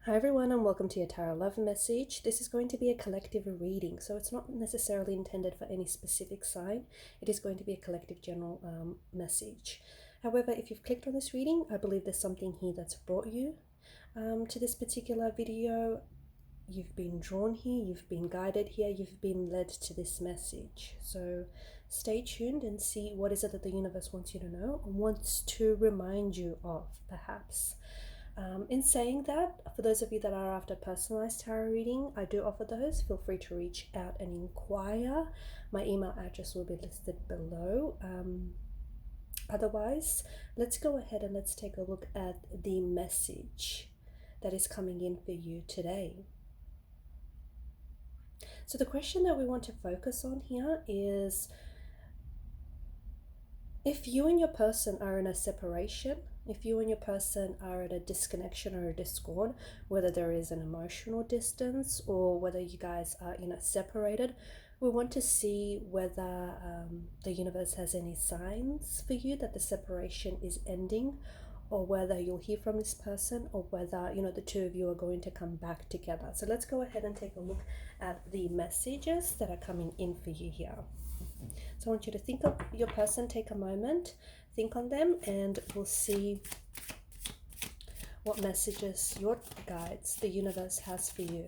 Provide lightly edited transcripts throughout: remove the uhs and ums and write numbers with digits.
Hi everyone and welcome to your Tarot Love Message. This is going to be a collective reading, so it's not necessarily intended for any specific sign. It is going to be a collective general message. However, if you've clicked on this reading, I believe there's something here that's brought you to this particular video. You've been drawn here, you've been guided here, you've been led to this message. So stay tuned and see what is it that the universe wants you to know, or wants to remind you of, perhaps. In saying that, for those of you that are after personalized tarot reading, I do offer those. Feel free to reach out and inquire. My email address will be listed below. Otherwise, let's go ahead and let's take a look at the message that is coming in for you today. So the question that we want to focus on here is, if you and your person are in a separation, if you and your person are at a disconnection or a discord, whether there is an emotional distance or whether you guys are separated, we want to see whether the universe has any signs for you that the separation is ending, or whether you'll hear from this person, or whether the two of you are going to come back together. So let's go ahead and take a look at the messages that are coming in for you here. So I want you to think of your person, take a moment, think on them, and we'll see what messages your guides, the universe, has for you.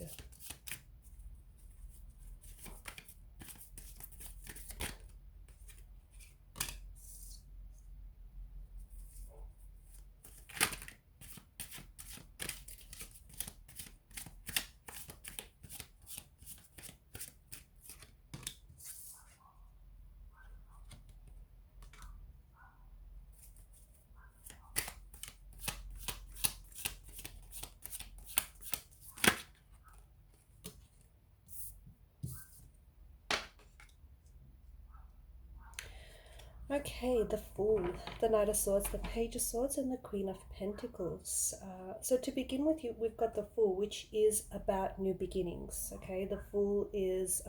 Okay, the Fool, the Knight of Swords, the Page of Swords, and the Queen of Pentacles. So to begin with, we've got the Fool, which is about new beginnings. Okay, the Fool is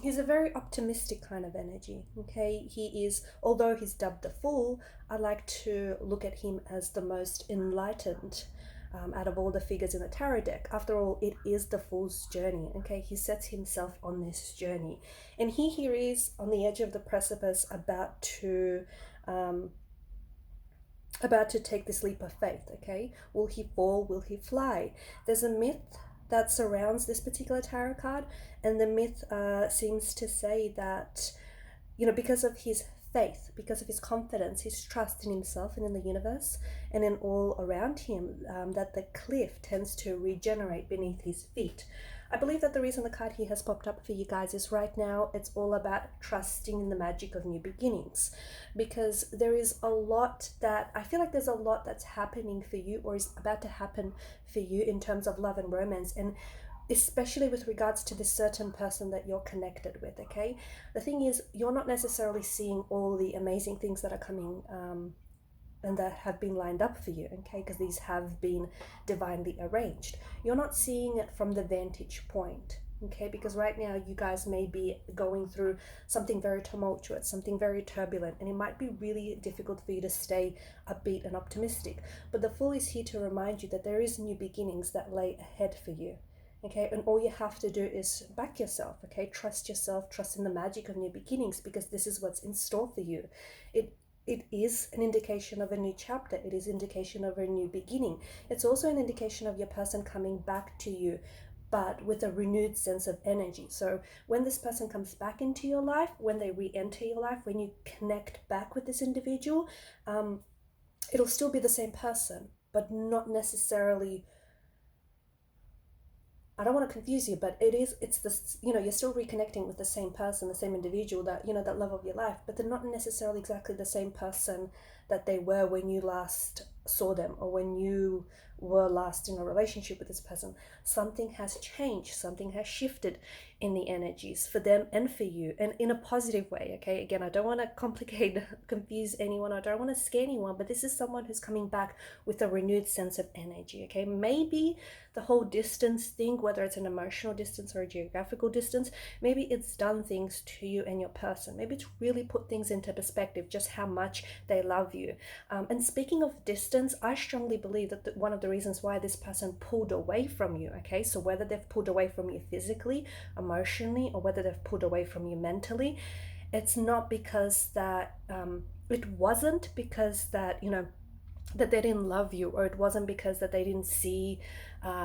he's a very optimistic kind of energy. Okay, he is, although he's dubbed the Fool, I like to look at him as the most enlightened out of all the figures in the tarot deck. After all, it is the Fool's journey. Okay, he sets himself on this journey, and here is on the edge of the precipice, about to take this leap of faith. Okay, will he fall? Will he fly? There's a myth that surrounds this particular tarot card, and the myth seems to say that because of his faith, because of his confidence, his trust in himself and in the universe and in all around him, that the cliff tends to regenerate beneath his feet. I believe that the reason the card here has popped up for you guys is right now it's all about trusting in the magic of new beginnings, because there is a lot that I feel like there's a lot that's happening for you, or is about to happen for you, in terms of love and romance, and especially with regards to this certain person that you're connected with. Okay, the thing is, you're not necessarily seeing all the amazing things that are coming and that have been lined up for you, okay, because these have been divinely arranged. You're not seeing it from the vantage point, okay, because right now you guys may be going through something very tumultuous, something very turbulent, and it might be really difficult for you to stay upbeat and optimistic. But the Fool is here to remind you that there is new beginnings that lay ahead for you. Okay, and all you have to do is back yourself. Okay, trust yourself, trust in the magic of new beginnings, because this is what's in store for you. It is an indication of a new chapter. It is indication of a new beginning. It's also an indication of your person coming back to you, but with a renewed sense of energy. So when this person comes back into your life, when they re-enter your life, when you connect back with this individual, it'll still be the same person, but not necessarily, I don't want to confuse you, but it's this, you're still reconnecting with the same person, the same individual, that, that love of your life, but they're not necessarily exactly the same person that they were when you last saw them, or when you were last in a relationship with this person, something has changed, something has shifted in the energies for them and for you, and in a positive way. Okay, again, I don't want to confuse anyone, I don't want to scare anyone, but this is someone who's coming back with a renewed sense of energy. Okay, maybe the whole distance thing, whether it's an emotional distance or a geographical distance, maybe it's done things to you and your person. Maybe it's really put things into perspective, just how much they love you. And speaking of distance, I strongly believe that one of the reasons why this person pulled away from you, okay, so whether they've pulled away from you physically, emotionally, or whether they've pulled away from you mentally, it's not because that it wasn't because that, you know, that they didn't love you, or it wasn't because that they didn't see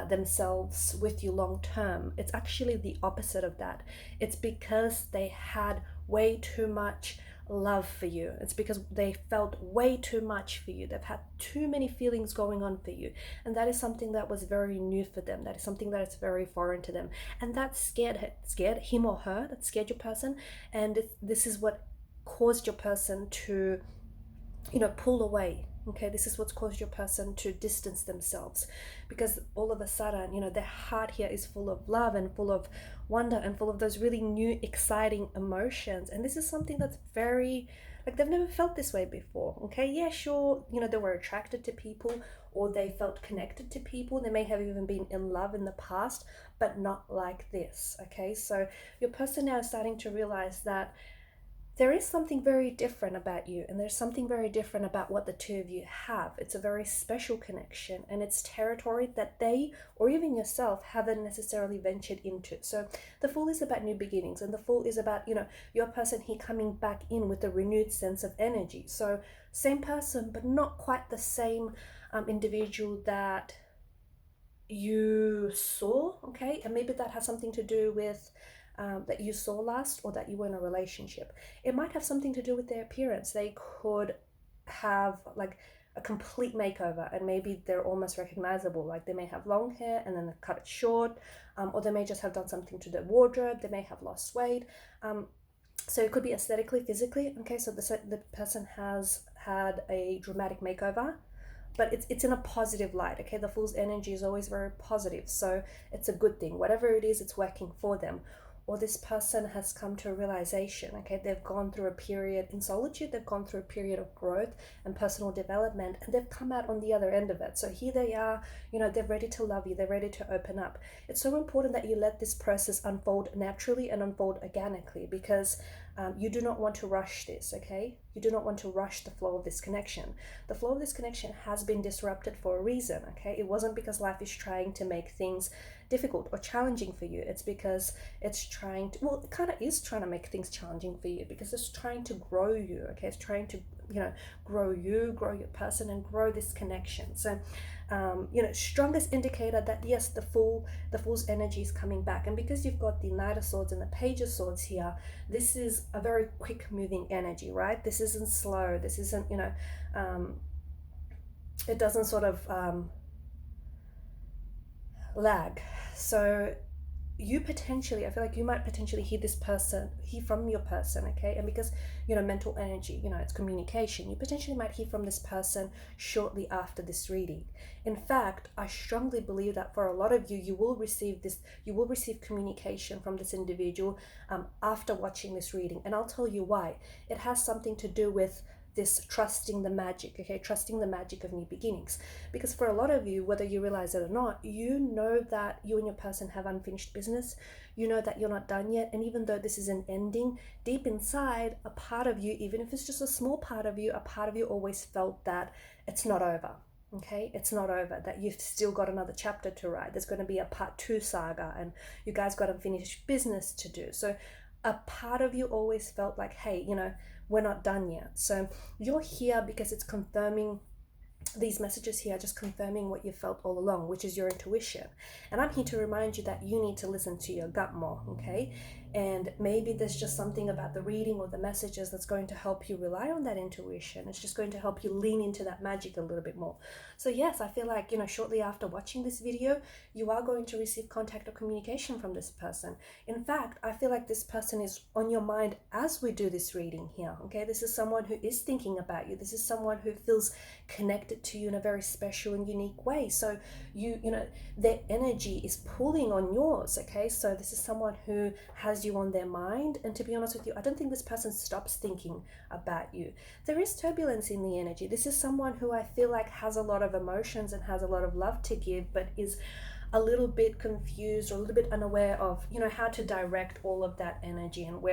themselves with you long term. It's actually the opposite of that. It's because they had way too much love for you. It's because they felt way too much for you. They've had too many feelings going on for you, and that is something that was very new for them. That is something that is very foreign to them, and that scared him or her. That scared your person, and this is what caused your person to, you know, pull away. Okay, this is what's caused your person to distance themselves, because all of a sudden, you know, their heart here is full of love and full of wonder and full of those really new, exciting emotions. And this is something that's very, like, they've never felt this way before. Okay, yeah, sure, you know, they were attracted to people, or they felt connected to people. They may have even been in love in the past, but not like this. Okay, so your person now is starting to realize that there is something very different about you, and there's something very different about what the two of you have. It's a very special connection, and it's territory that they, or even yourself, haven't necessarily ventured into. So the Fool is about new beginnings, and the Fool is about, you know, your person here coming back in with a renewed sense of energy. So same person, but not quite the same individual that you saw. Okay, and maybe that has something to do with that you saw last, or that you were in a relationship. It might have something to do with their appearance. They could have like a complete makeover, and maybe they're almost recognizable. Like they may have long hair and then they cut it short, or they may just have done something to their wardrobe. They may have lost weight. So it could be aesthetically, physically. Okay, so the person has had a dramatic makeover, but it's in a positive light. Okay, the Fool's energy is always very positive, so it's a good thing. Whatever it is, it's working for them. Or this person has come to a realization. Okay, they've gone through a period in solitude, they've gone through a period of growth and personal development, and they've come out on the other end of it. So here they are, you know, they're ready to love you, they're ready to open up. It's so important that you let this process unfold naturally and unfold organically, because you do not want to rush this. Okay, you do not want to rush the flow of this connection. The flow of this connection has been disrupted for a reason. Okay, it wasn't because life is trying to make things difficult or challenging for you. It's because it's trying to, well, it kind of is trying to make things challenging for you, because it's trying to grow you. Okay, it's trying to, you know, grow you, grow your person, and grow this connection. So you know, strongest indicator that yes, the Fool's energy is coming back. And because you've got the Knight of Swords and the Page of Swords here, this is a very quick moving energy, right? This isn't slow. This isn't, you know, it doesn't sort of lag. So you potentially, I feel like you might potentially hear from your person. Okay, and because, you know, mental energy, you know, it's communication, you potentially might hear from this person shortly after this reading. In fact, I strongly believe that for a lot of you, you will receive communication from this individual after watching this reading, and I'll tell you why. It has something to do with this trusting the magic. Okay, trusting the magic of new beginnings. Because for a lot of you, whether you realize it or not, you know that you and your person have unfinished business. You know that you're not done yet, and even though this is an ending, deep inside, a part of you, even if it's just a small part of you, a part of you always felt that it's not over. Okay, it's not over, that you've still got another chapter to write. There's going to be a part 2 saga, and you guys got unfinished business to do. So a part of you always felt like, hey, you know, we're not done yet. So you're here because it's confirming, these messages here are just confirming what you felt all along, which is your intuition. And I'm here to remind you that you need to listen to your gut more. Okay, And maybe there's just something about the reading or the messages that's going to help you rely on that intuition. It's just going to help you lean into that magic a little bit more. So yes, I feel like, shortly after watching this video, you are going to receive contact or communication from this person. In fact, I feel like this person is on your mind as we do this reading here, okay? This is someone who is thinking about you. This is someone who feels connected to you in a very special and unique way. So their energy is pulling on yours, okay? So this is someone who has you on their mind. And to be honest with you, I don't think this person stops thinking about you. There is turbulence in the energy. This is someone who I feel like has a lot of emotions and has a lot of love to give, but is a little bit confused or a little bit unaware of, how to direct all of that energy and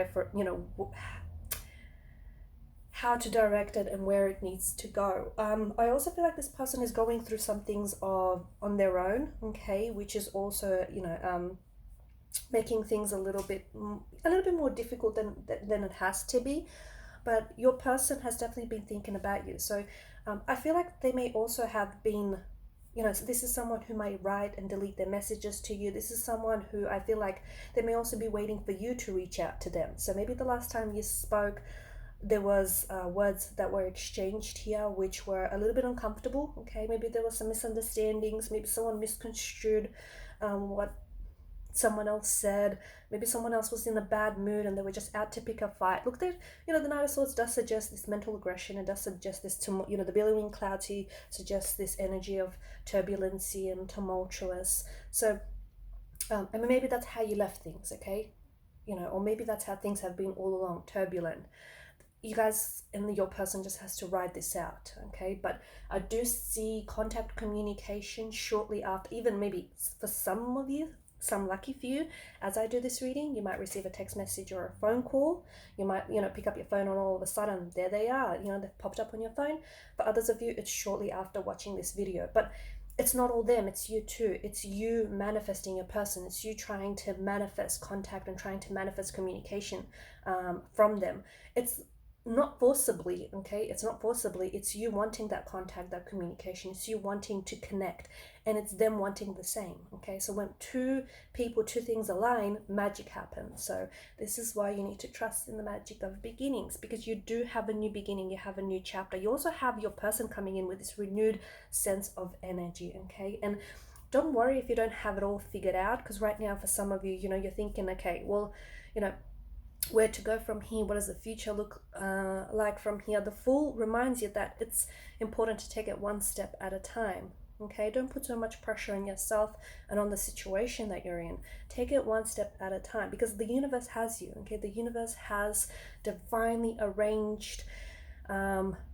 how to direct it and where it needs to go. I also feel like this person is going through some things on their own, okay, which is also, making things a little bit more difficult than it has to be. But your person has definitely been thinking about you. So I feel like they may also have been, so this is someone who might write and delete their messages to you. This is someone who I feel like they may also be waiting for you to reach out to them. So maybe the last time you spoke, there was words that were exchanged here which were a little bit uncomfortable, okay? Maybe there was some misunderstandings. Maybe someone misconstrued what someone else said. Maybe someone else was in a bad mood and they were just out to pick a fight. Look, the Knight of Swords does suggest this mental aggression. It does suggest this, the billowing clouds suggests this energy of turbulency and tumultuous. So, maybe that's how you left things, okay? Or maybe that's how things have been all along, turbulent. You guys and your person just has to ride this out, okay? But I do see contact communication shortly after, even maybe for some of you, some lucky few, as I do this reading, you might receive a text message or a phone call. You might, pick up your phone and all of a sudden, there they are, they've popped up on your phone. For others of you, it's shortly after watching this video. But it's not all them, it's you too. It's you manifesting your person. It's you trying to manifest contact and trying to manifest communication from them. It's not forcibly, okay? It's not forcibly. It's you wanting that contact, that communication. It's you wanting to connect, and it's them wanting the same, okay? So when two things align, magic happens. So this is why you need to trust in the magic of beginnings, because you do have a new beginning. You have a new chapter. You also have your person coming in with this renewed sense of energy, okay? And don't worry if you don't have it all figured out, because right now for some of you, you're thinking, okay, well, where to go from here, what does the future look like from here. The Fool reminds you that it's important to take it one step at a time, okay? Don't put so much pressure on yourself and on the situation that you're in. Take it one step at a time, because the universe has you, okay? The universe has divinely arranged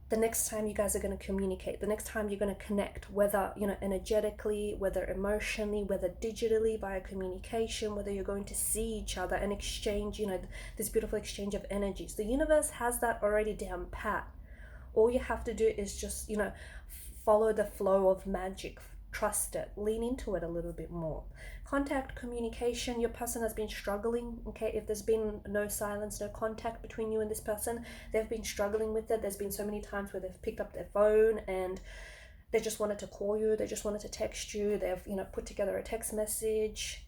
the next time you guys are going to communicate, the next time you're going to connect, whether, energetically, whether emotionally, whether digitally via communication, whether you're going to see each other and exchange, this beautiful exchange of energies. The universe has that already down pat. All you have to do is just, follow the flow of magic. Trust it, lean into it a little bit more. Contact communication, your person has been struggling, okay? If there's been no silence, no contact between you and this person, they've been struggling with it. There's been so many times where they've picked up their phone and they just wanted to call you, they just wanted to text you, they've put together a text message,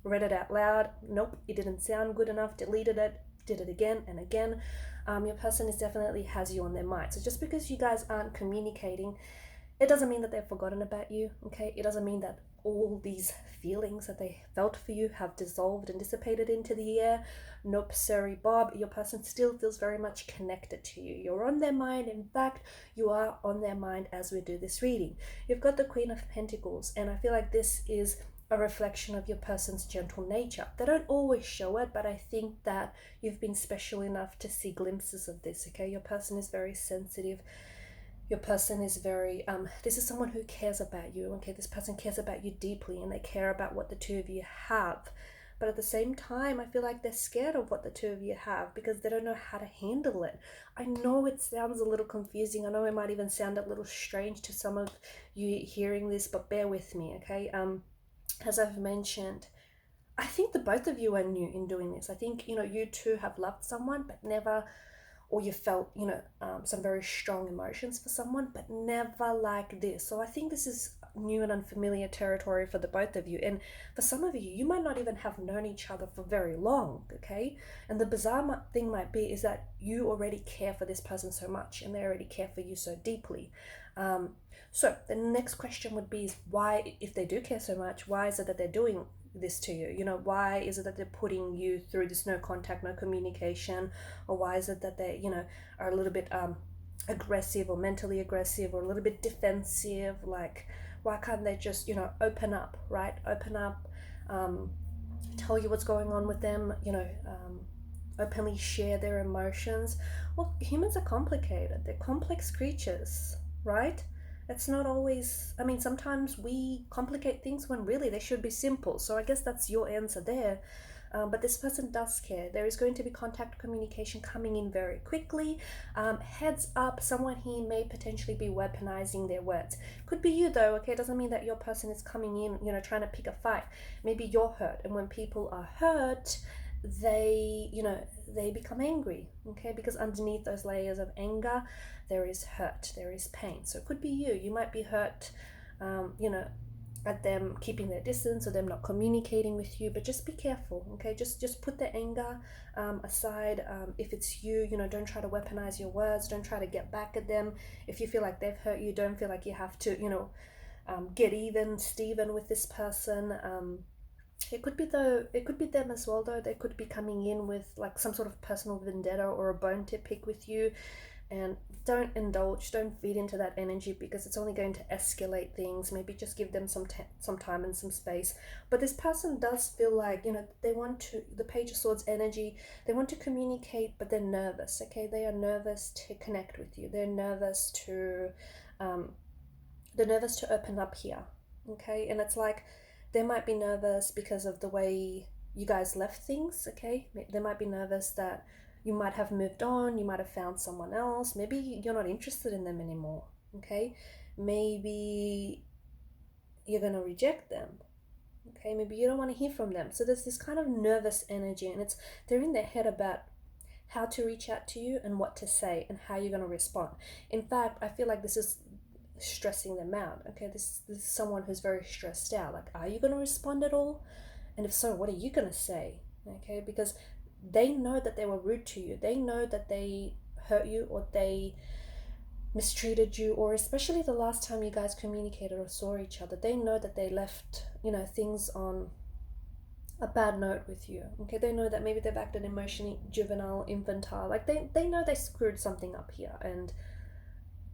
read it out loud, nope, it didn't sound good enough, deleted it, did it again and again. Your person definitely has you on their mind. So just because you guys aren't communicating, it doesn't mean that they've forgotten about you, okay? It doesn't mean that all these feelings that they felt for you have dissolved and dissipated into the air. Nope, sorry, Bob. Your person still feels very much connected to you. You're on their mind. In fact, you are on their mind as we do this reading. You've got the Queen of Pentacles, and I feel like this is a reflection of your person's gentle nature. They don't always show it, but I think that you've been special enough to see glimpses of this, okay? Your person is very sensitive. Your person is very, this is someone who cares about you, okay? This person cares about you deeply and they care about what the two of you have. But at the same time, I feel like they're scared of what the two of you have because they don't know how to handle it. I know it sounds a little confusing. I know it might even sound a little strange to some of you hearing this, but bear with me, okay? As I've mentioned, I think the both of you are new in doing this. I think, you two have loved someone, but never, or you felt, some very strong emotions for someone, but never like this. So I think this is new and unfamiliar territory for the both of you. And for some of you, you might not even have known each other for very long, okay? And the bizarre thing might be is that you already care for this person so much, and they already care for you so deeply. So the next question would be is why, if they do care so much, why is it that they're doing this to you? You know, why is it that they're putting you through this no contact, no communication? Or why is it that they, you know, are a little bit aggressive or mentally aggressive or a little bit defensive? Like, why can't they just, you know, open up, right? Open up, tell you what's going on with them, you know, openly share their emotions. Well, humans are complicated. They're complex creatures, right? It's not always, I mean, sometimes we complicate things when really they should be simple. So I guess that's your answer there. But this person does care. There is going to be contact communication coming in very quickly. Heads up, someone here may potentially be weaponizing their words. Could be you though, okay? It doesn't mean that your person is coming in, you know, trying to pick a fight. Maybe you're hurt. And when people are hurt, they, you know, they become angry, okay? Because underneath those layers of anger, there is hurt, there is pain. So it could be you. You might be hurt, you know, at them keeping their distance or them not communicating with you, but just be careful, okay? Just put the anger aside. If it's you, you know, don't try to weaponize your words. Don't try to get back at them. If you feel like they've hurt you, don't feel like you have to, you know, get even, Steven with this person. It could be them as well though. They could be coming in with like some sort of personal vendetta or a bone to pick with you. And don't feed into that energy, because it's only going to escalate things. Maybe just give them some time and some space. But this person does feel like, you know, they want to, the Page of Swords energy, they want to communicate, but they're nervous, okay? They are nervous to connect with you. They're nervous to open up here, okay? And it's like, they might be nervous because of the way you guys left things, okay? They might be nervous that you might have moved on, you might have found someone else, maybe you're not interested in them anymore, okay? Maybe you're going to reject them, okay? Maybe you don't want to hear from them. So there's this kind of nervous energy, and they're in their head about how to reach out to you and what to say and how you're going to respond. In fact, I feel like this is stressing them out, okay? This is someone who's very stressed out. Like, are you going to respond at all? And if so, what are you going to say, okay? Because they know that they were rude to you. They know that they hurt you or they mistreated you, or especially the last time you guys communicated or saw each other, they know that they left, you know, things on a bad note with you, okay? They know that maybe they've acted emotionally juvenile, infantile. Like they know they screwed something up here, and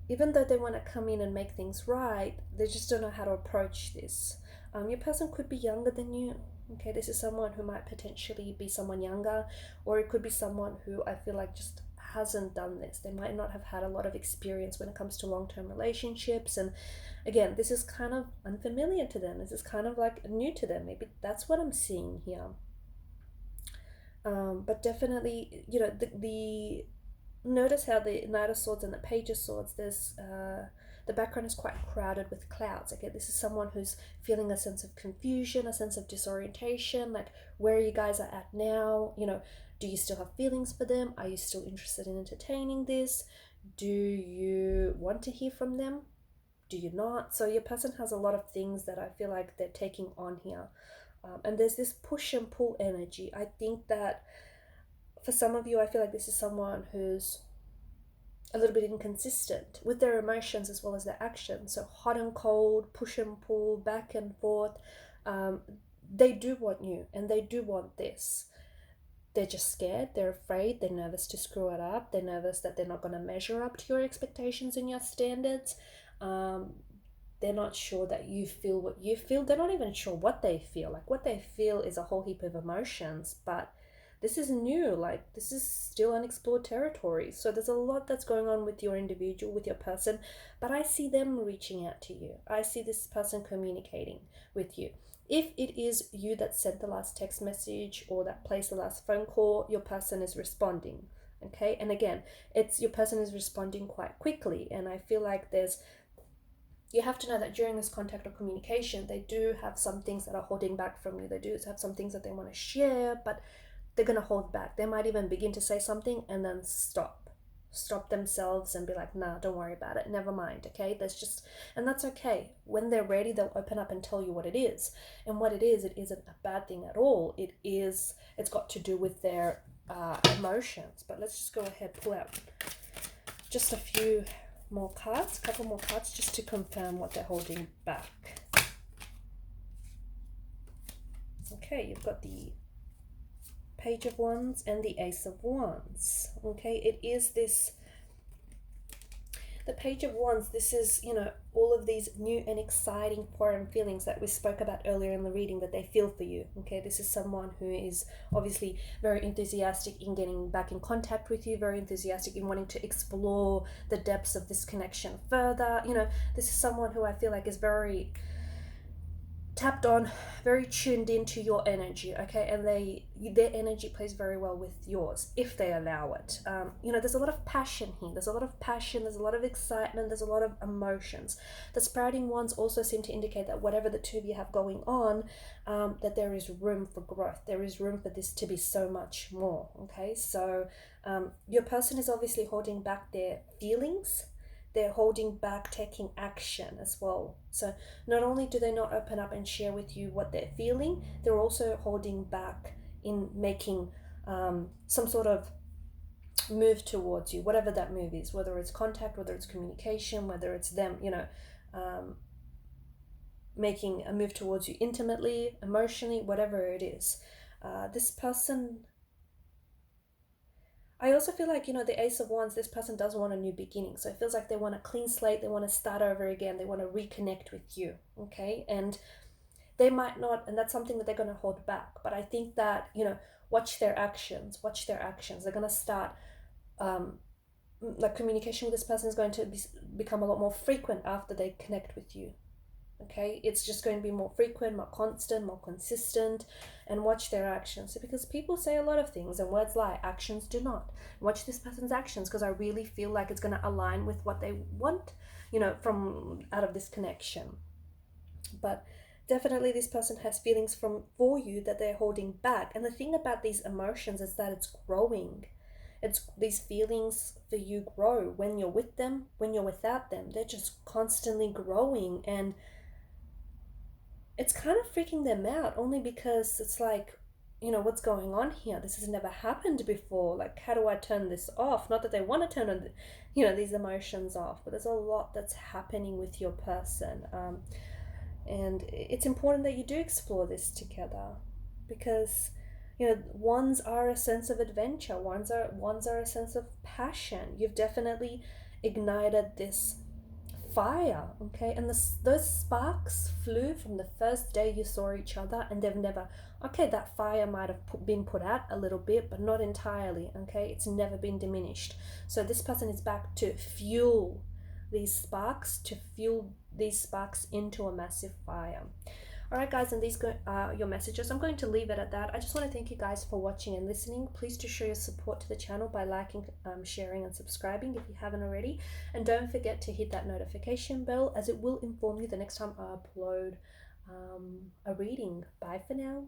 even though they want to come in and make things right, they just don't know how to approach this. Your person could be younger than you. Okay, this is someone who might potentially be someone younger, or it could be someone who I feel like just hasn't done this. They might not have had a lot of experience when it comes to long-term relationships. And again, this is kind of unfamiliar to them. This is kind of like new to them. Maybe that's what I'm seeing here. But definitely, you know, the notice how the Knight of Swords and the Page of Swords, there's the background is quite crowded with clouds. Okay, this is someone who's feeling a sense of confusion, a sense of disorientation, like where you guys are at now. You know, do you still have feelings for them? Are you still interested in entertaining this? Do you want to hear from them? Do you not? So your person has a lot of things that I feel like they're taking on here. And there's this push and pull energy. I think that for some of you, I feel like this is someone who's a little bit inconsistent with their emotions as well as their actions. So hot and cold, push and pull, back and forth. They do want you and they do want this. They're just scared, they're afraid, they're nervous to screw it up, they're nervous that they're not going to measure up to your expectations and your standards. They're not sure that you feel what you feel. They're not even sure what they feel. Like, what they feel is a whole heap of emotions, but this is new. Like, this is still unexplored territory. So there's a lot that's going on with your individual, with your person, but I see them reaching out to you. I see this person communicating with you. If it is you that sent the last text message or that placed the last phone call, your person is responding, okay? And again, it's your person is responding quite quickly, and I feel like you have to know that during this contact or communication, they do have some things that are holding back from you. They do have some things that they want to share, but they're going to hold back. They might even begin to say something and then stop. stop themselves and be like, nah, don't worry about it, never mind, okay? And that's okay. When they're ready, they'll open up and tell you what it is. And what it isn't a bad thing at all. It's got to do with their emotions. But let's just go ahead, pull out just a few more cards, a couple more cards, just to confirm what they're holding back. Okay, you've got the Page of Wands and the Ace of Wands. Okay, it is this, the Page of Wands, this is, all of these new and exciting foreign feelings that we spoke about earlier in the reading that they feel for you. Okay, this is someone who is obviously very enthusiastic in getting back in contact with you, very enthusiastic in wanting to explore the depths of this connection further. This is someone who I feel like is very tapped on, very tuned into your energy, okay? And their energy plays very well with yours if they allow it. There's a lot of passion here. There's a lot of passion, there's a lot of excitement, there's a lot of emotions. The sprouting ones also seem to indicate that whatever the two of you have going on, that there is room for growth. There is room for this to be so much more, okay? So your person is obviously holding back their feelings. They're holding back taking action as well. So not only do they not open up and share with you what they're feeling, they're also holding back in making some sort of move towards you, whatever that move is, whether it's contact, whether it's communication, whether it's them, making a move towards you intimately, emotionally, whatever it is. This person, I also feel like, the Ace of Wands, this person does want a new beginning. So it feels like they want a clean slate. They want to start over again. They want to reconnect with you, okay? And they might not, and that's something that they're going to hold back. But I think that, watch their actions. They're going to start, communication with this person is going to become a lot more frequent after they connect with you. Okay, it's just going to be more frequent, more constant, more consistent, and watch their actions. So because people say a lot of things and words lie, actions do not. Watch this person's actions, because I really feel like it's going to align with what they want, from out of this connection. But definitely this person has feelings for you that they're holding back. And the thing about these emotions is that it's growing. These feelings for you grow when you're with them, when you're without them. They're just constantly growing, and it's kind of freaking them out, only because it's like, what's going on here? This has never happened before. Like, how do I turn this off? Not that they want to turn on, these emotions off, but there's a lot that's happening with your person. And it's important that you do explore this together, because, wands are a sense of adventure. Wands are a sense of passion. You've definitely ignited this fire, okay? And those sparks flew from the first day you saw each other, and they've never, okay, that fire might have been put out a little bit, but not entirely, okay? It's never been diminished. So this person is back to fuel these sparks, into a massive fire. All right, guys, and these are your messages. I'm going to leave it at that. I just want to thank you guys for watching and listening. Please do show your support to the channel by liking, sharing, and subscribing if you haven't already. And don't forget to hit that notification bell, as it will inform you the next time I upload a reading. Bye for now.